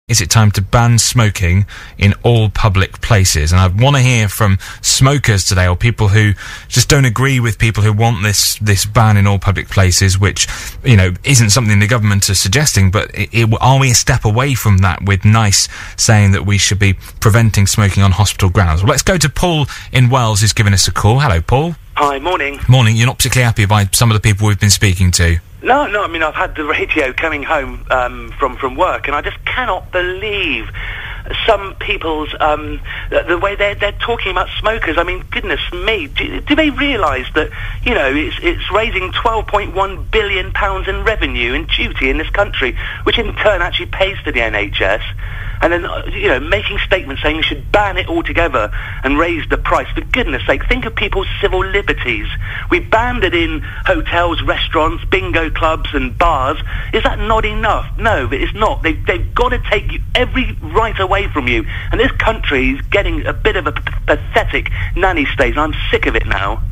Is it time to ban smoking in all public places? And I want to hear from smokers today, or people who just don't agree with people who want this ban in all public places, which, you know, isn't something the government is suggesting, but are we a step away from that, with NICE saying that we should be preventing smoking on hospital grounds? Well, let's go to Paul in Wells, who's given us a call. Hello, Paul. Hi, morning. Morning. You're not particularly happy by some of the people we've been speaking to? No, I mean, I've had the radio coming home from work, and I just cannot believe some people's, the way they're talking about smokers. I mean, goodness me, do they realise that, you know, it's raising £12.1 billion in revenue and duty in this country, which in turn actually pays for the NHS? And then, you know, making statements saying you should ban it altogether and raise the price. For goodness sake, think of people's civil liberties. We banned it in hotels, restaurants, bingo clubs and bars. Is that not enough? No, it's not. They've got to take every right away from you. And this country is getting a bit of a pathetic nanny state, and I'm sick of it now.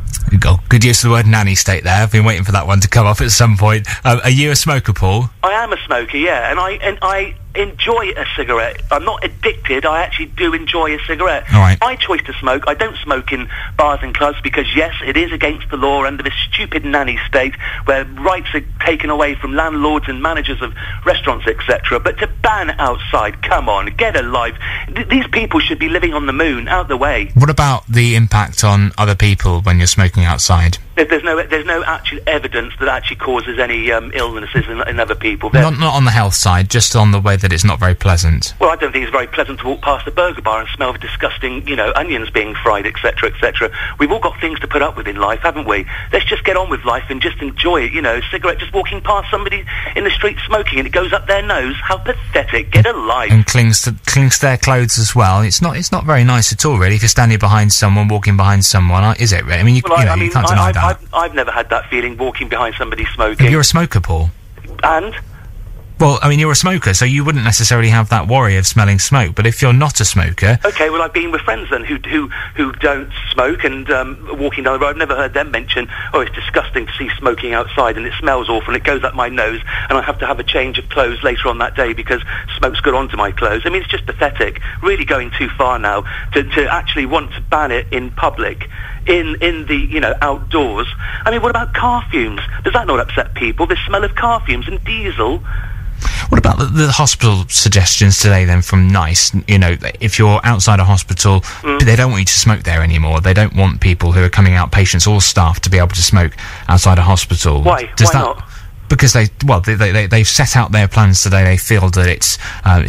Good use of the word nanny state there. I've been waiting for that one to come up at some point. Are you a smoker, Paul? I am a smoker, yeah, and I enjoy a cigarette. I'm not addicted. I actually do enjoy a cigarette. All right. My choice to smoke. I don't smoke in bars and clubs because, yes, it is against the law under this stupid nanny state where rights are taken away from landlords and managers of restaurants, etc. But to ban outside, come on, get a life. These people should be living on the moon, out the way. What about the impact on other people when you're smoking outside? There's no actual evidence that actually causes any illnesses in other people. Not on the health side, just on the way that it's not very pleasant. Well, I don't think it's very pleasant to walk past a burger bar and smell the disgusting, you know, onions being fried, etc., etc. We've all got things to put up with in life, haven't we? Let's just get on with life and just enjoy it. You know, cigarette, just walking past somebody in the street smoking and it goes up their nose. How pathetic! Get a life. And clings to their clothes as well. It's not very nice at all, really. If you're standing behind someone, walking behind someone, is it? Really? I mean, you can't deny that. I've never had that feeling walking behind somebody smoking. If you're a smoker, Paul. And? Well, I mean, you're a smoker, so you wouldn't necessarily have that worry of smelling smoke. But if you're not a smoker... Okay, well, I've been with friends then who don't smoke, and walking down the road, I've never heard them mention, oh, it's disgusting to see smoking outside, and it smells awful, and it goes up my nose, and I have to have a change of clothes later on that day because smoke's got onto my clothes. I mean, it's just pathetic. Really going too far now to actually want to ban it in public. In the, you know, outdoors. I mean, what about car fumes? Does that not upset people? The smell of car fumes and diesel? What about the hospital suggestions today then from NICE? You know, if you're outside a hospital, they don't want you to smoke there anymore. They don't want people who are coming out, patients or staff, to be able to smoke outside a hospital. Why? Why not? Because they've set out their plans today. They feel that it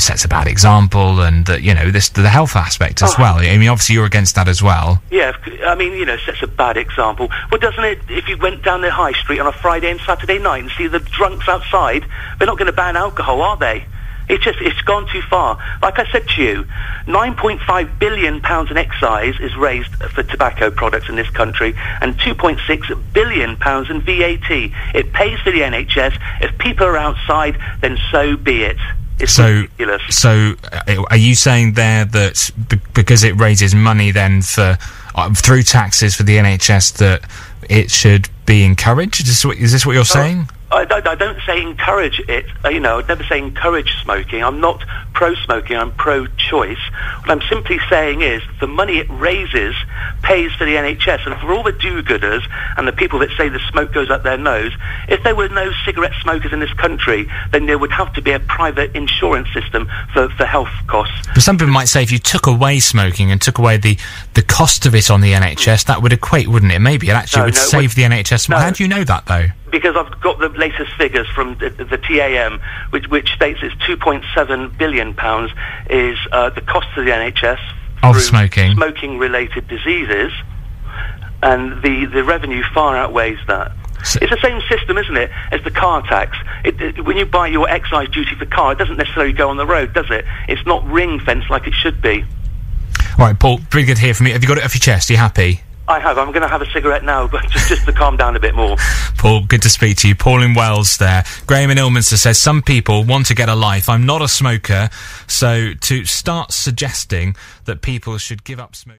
sets a bad example, and that, you know, the health aspect as well. I mean, obviously you're against that as well. Yeah, I mean, you know, sets a bad example. Well, doesn't it? If you went down the high street on a Friday and Saturday night and see the drunks outside, they're not going to ban alcohol, are they? It's gone too far. Like I said to you, £9.5 billion in excise is raised for tobacco products in this country, and £2.6 billion in VAT. It pays for the NHS. If people are outside, then so be it. It's ridiculous. So, are you saying there that because it raises money then for through taxes for the NHS, that it should be encouraged? Is this what you're saying? I don't say encourage it. You know, I'd never say encourage smoking. I'm not pro-smoking, I'm pro-choice. What I'm simply saying is the money it raises pays for the NHS, and for all the do-gooders and the people that say the smoke goes up their nose, if there were no cigarette smokers in this country, then there would have to be a private insurance system for health costs. But some people might say if you took away smoking and took away the cost of it on the NHS, that would equate, wouldn't it? Maybe it actually would save the NHS. How do you know that, though? Because I've got the latest figures from the TAM, which states it's £2.7 billion is the cost to the NHS of smoking-related diseases, and the revenue far outweighs that. So it's the same system, isn't it, as the car tax. When you buy your excise duty for car, it doesn't necessarily go on the road, does it? It's not ring-fenced like it should be. All right, Paul, pretty good to hear from you. Have you got it off your chest? Are you happy? I have. I'm going to have a cigarette now, but just to calm down a bit more. Paul, good to speak to you. Paul in Wells there. Graham in Ilminster says, some people want to get a life. I'm not a smoker, so to start suggesting that people should give up smoking...